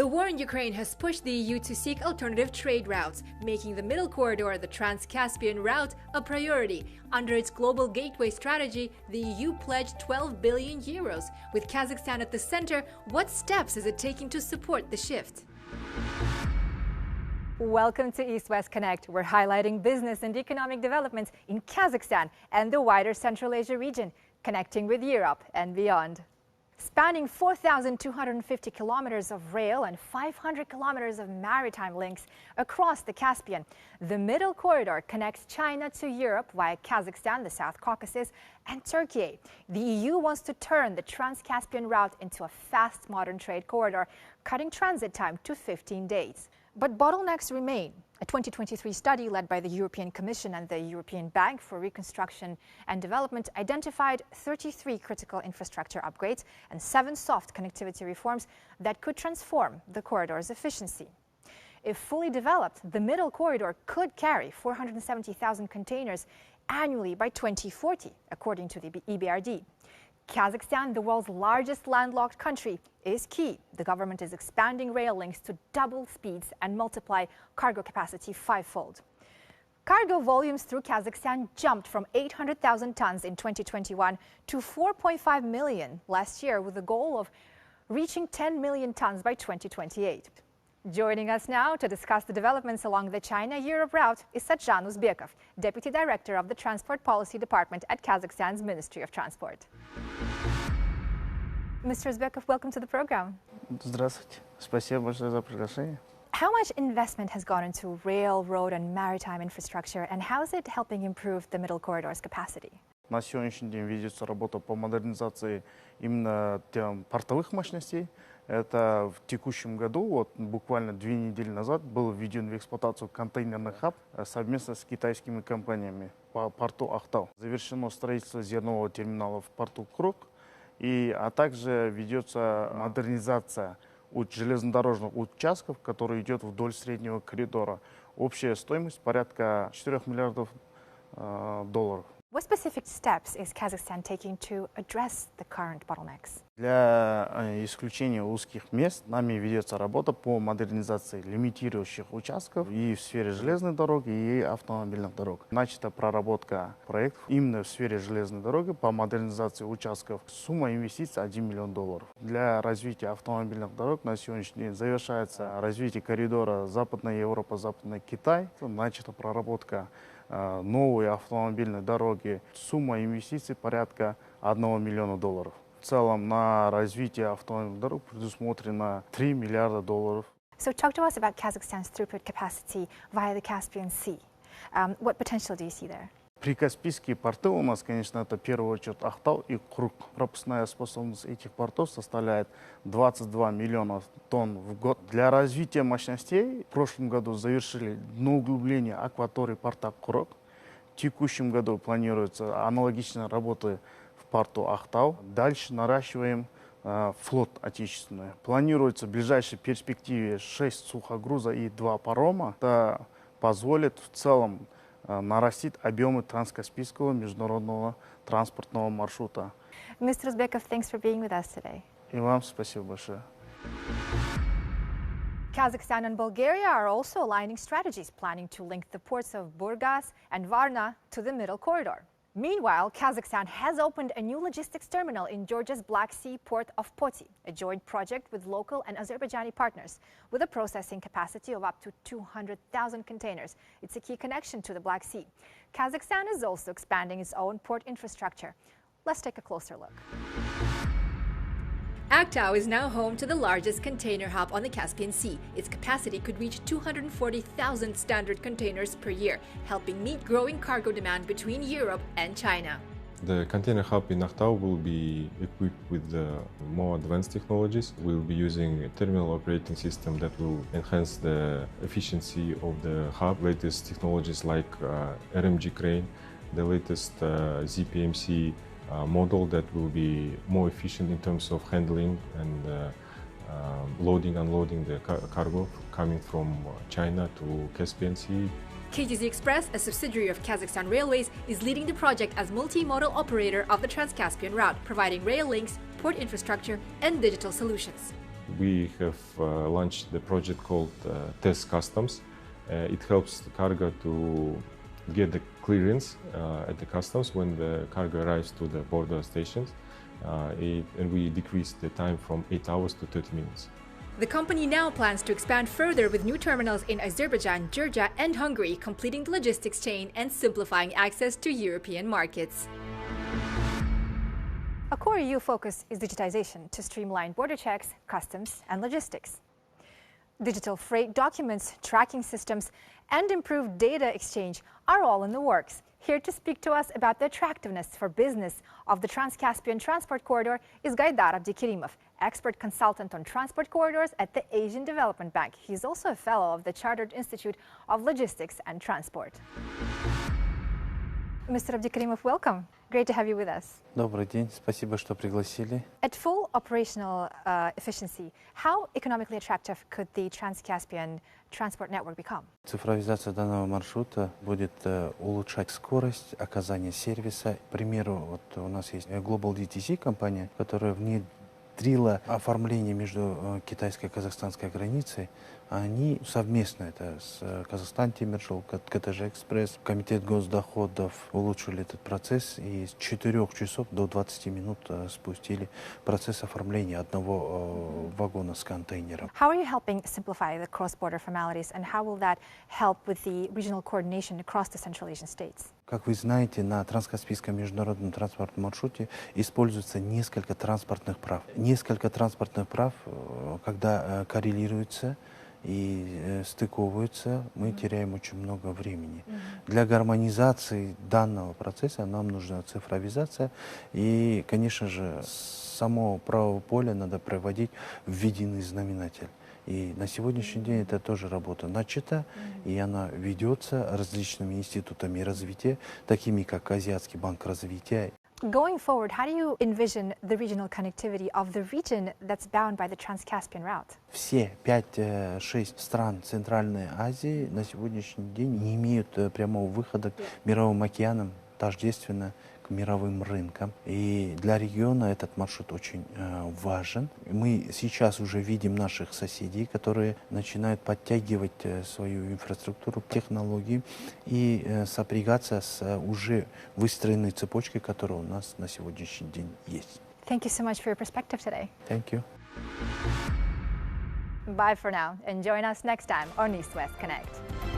The war in Ukraine has pushed the EU to seek alternative trade routes, making the middle corridor, the Trans-Caspian route, a priority. Under its global gateway strategy, the EU pledged 12 billion euros. With Kazakhstan at the center, what steps is it taking to support the shift? Welcome to East-West Connect. We're highlighting business and economic developments in Kazakhstan and the wider Central Asia region, connecting with Europe and beyond. Spanning 4,250 kilometers of rail and 500 kilometers of maritime links across the Caspian, the Middle Corridor connects China to Europe via Kazakhstan, the South Caucasus, and Turkey. The EU wants to turn the Trans-Caspian route into a fast modern trade corridor, cutting transit time to 15 days. But bottlenecks remain. A 2023 study led by the European Commission and the European Bank for Reconstruction and Development identified 33 critical infrastructure upgrades and 7 soft connectivity reforms that could transform the corridor's efficiency. If fully developed, the Middle Corridor could carry 470,000 containers annually by 2040, according to the EBRD. Kazakhstan, the world's largest landlocked country, is key. The government is expanding rail links to double speeds and multiply cargo capacity 5-fold. Cargo volumes through Kazakhstan jumped from 800,000 tons in 2021 to 4.5 million last year, with the goal of reaching 10 million tons by 2028. Joining us now to discuss the developments along the China-Europe route is Satjan Uzbekov, Deputy Director of the Transport Policy Department at Kazakhstan's Ministry of Transport. Mr. Uzbekov, welcome to the program. Здравствуйте. Спасибо большое за приглашение. How much investment has gone into rail, road and maritime infrastructure, and how is it helping improve the Middle Corridor's capacity? На сегодняшний день ведется работа по модернизации именно портовых мощностей. Это в текущем году, вот буквально 2 недели назад, был введен в эксплуатацию контейнерный хаб совместно с китайскими компаниями по порту Ахтау. Завершено строительство зернового терминала в порту Круг, а также ведется модернизация железнодорожных участков, которые идет вдоль среднего коридора. Общая стоимость порядка 4 миллиардов долларов. What specific steps is Kazakhstan taking to address the current bottlenecks? Для исключения узких мест нами ведется работа по модернизации лимитирующих участков и в сфере железной дороги, и автомобильных дорог. Начата проработка проектов именно в сфере железной дороги по модернизации участков. Сумма инвестиций 1 миллион долларов. Для развития автомобильных дорог на сегодняшний день завершается развитие коридора Западная Европа, Западный Китай. Начата проработка новые автомобильные дороги. Сумма инвестиций порядка 1 миллиона долларов. В целом на развитие автомобильных дорог предусмотрено 3 миллиарда долларов. So talk to us about Kazakhstan's throughput capacity via the Caspian Sea. What potential do you see there? Транскаспийские порты у нас, конечно, это в первую очередь Ахтау и Круг. Пропускная способность этих портов составляет 22 миллиона тонн в год. Для развития мощностей в прошлом году завершили дноуглубление акватории порта Круг. В текущем году планируется аналогичные работы в порту Ахтау. Дальше наращиваем флот отечественный. Планируется в ближайшей перспективе 6 сухогруза и 2 парома. Это позволит в целом нарастить объемы Транскаспийского международного транспортного маршрута. Mr. Uzbekov, thanks for being with us today. И вам спасибо большое. Kazakhstan and Bulgaria are also aligning strategies, planning to link the ports of Burgas and Varna to the Middle Corridor. Meanwhile, Kazakhstan has opened a new logistics terminal in Georgia's Black Sea port of Poti, a joint project with local and Azerbaijani partners, with a processing capacity of up to 200,000 containers. It's a key connection to the Black Sea. Kazakhstan is also expanding its own port infrastructure. Let's take a closer look. Aktau is now home to the largest container hub on the Caspian Sea. Its capacity could reach 240,000 standard containers per year, helping meet growing cargo demand between Europe and China. The container hub in Aktau will be equipped with more advanced technologies. We'll be using a terminal operating system that will enhance the efficiency of the hub. Latest technologies like RMG crane, the latest ZPMC model that will be more efficient in terms of handling and loading, unloading the cargo coming from China to Caspian Sea. KTZ Express, a subsidiary of Kazakhstan Railways, is leading the project as multimodal operator of the Trans-Caspian route, providing rail links, port infrastructure, and digital solutions. we have launched the project called Test Customs. It helps the cargo to get the clearance at the customs when the cargo arrives to the border stations, and we decrease the time from 8 hours to 30 minutes. The company now plans to expand further with new terminals in Azerbaijan, Georgia, and Hungary, completing the logistics chain and simplifying access to European markets. A core EU focus is digitization to streamline border checks, customs, and logistics. Digital freight documents, tracking systems, and improved data exchange are all in the works. Here to speak to us about the attractiveness for business of the Trans-Caspian Transport Corridor is Gaidar Abdikerimov, expert consultant on transport corridors at the Asian Development Bank. He's also a fellow of the Chartered Institute of Logistics and Transport. Mr. Abdikerimov, welcome. Great to have you with us. Добрый день, спасибо, что пригласили. At full operational efficiency, how economically attractive could the Trans-Caspian transport network become? Цифровизация данного маршрута будет улучшать скорость оказания сервиса. К примеру, вот у нас есть Global DTC компания, которая внедрила оформление между китайской и казахстанской границей. Они совместно, это с Казахстан Тимиржол, КТЖ Экспресс, Комитет госдоходов улучшили этот процесс и с 4 часов до 20 минут спустили процесс оформления одного вагона с контейнером. How are you helping simplify the cross-border formalities, and how will that help with the regional coordination across the Central Asian states? Как вы знаете, на Транскаспийском международном транспортном маршруте используется несколько транспортных прав. Несколько транспортных прав, когда коррелируются и стыковываются, мы теряем очень много времени. Для гармонизации данного процесса нам нужна цифровизация. И, конечно же, само правое поле надо проводить в единый знаменатель. И на сегодняшний день это тоже работа начата, и она ведется различными институтами развития, такими как Азиатский банк развития. Going forward, how do you envision the regional connectivity of the region that's bound by the Trans-Caspian route? Все 5-6 стран Центральной Азии на сегодняшний день не имеют прямого выхода к мировым океанам, тождественно к мировым рынкам. И для региона этот маршрут очень важен. Мы сейчас уже видим наших соседей, которые начинают подтягивать свою инфраструктуру, технологии и сопрягаться с уже выстроенной цепочкой, которая у нас на сегодняшний день есть. Thank you so much for your perspective today. Thank you. Bye for now, and join us next time on East-West Connect.